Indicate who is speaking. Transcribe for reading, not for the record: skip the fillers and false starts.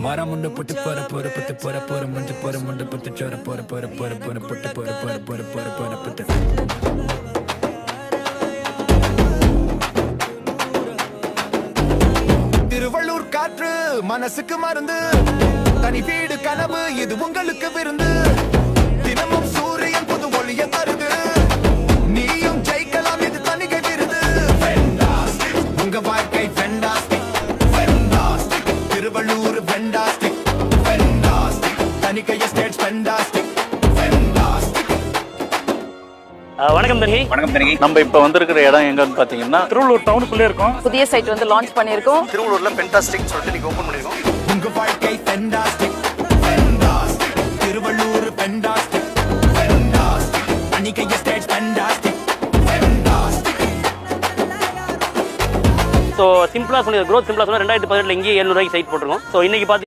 Speaker 1: மரமுண்ட புட்டு போற போற புட்டு போற போற முண்டு போற முண்டு புட்டு சோற போற போற போற போற புட்டு போற போற போற போற போற புட்டு.
Speaker 2: திருவள்ளூர் காற்று மனசுக்கு மருந்து, தனி வீடு கனவு இது உங்களுக்கு விருந்து. தினமும் சூரியன் புது ஒளிய தருது, நீயும் ஜெயிக்கலாம் இது தனிகை விருது. உங்க வாழ்க்கை fantastic, Thiruvallur fantastic, Thanigai estate fantastic.
Speaker 3: வணக்கம் தனி.
Speaker 4: வணக்கம் தனி. நம்ம இப்ப வந்திருக்கிற இடம் எங்கன்னு பாத்தீங்கன்னா திருவள்ளூர் டவுனுக்குள்ளே இருக்கும்.
Speaker 5: புதிய சைட் வந்து லான்ச் பண்ணிருக்கோம்.
Speaker 4: திருவள்ளூர்ல ஃபென்டாஸ்டிக் சொல்லிட்டு நீங்க ஓபன் பண்ணிருக்கோம்.
Speaker 2: உங்க வாழ்க்கை fantastic, Thiruvallur fantastic, Thanigai estate fantastic.
Speaker 3: So சிம்பிளா சொல்லி க்ரோத் சிம்பிளா சொன்னா 2018 இங்கே 700 ரூபாய்க்கு சைட் போட்டிருக்கோம். ஸோ இன்னைக்கு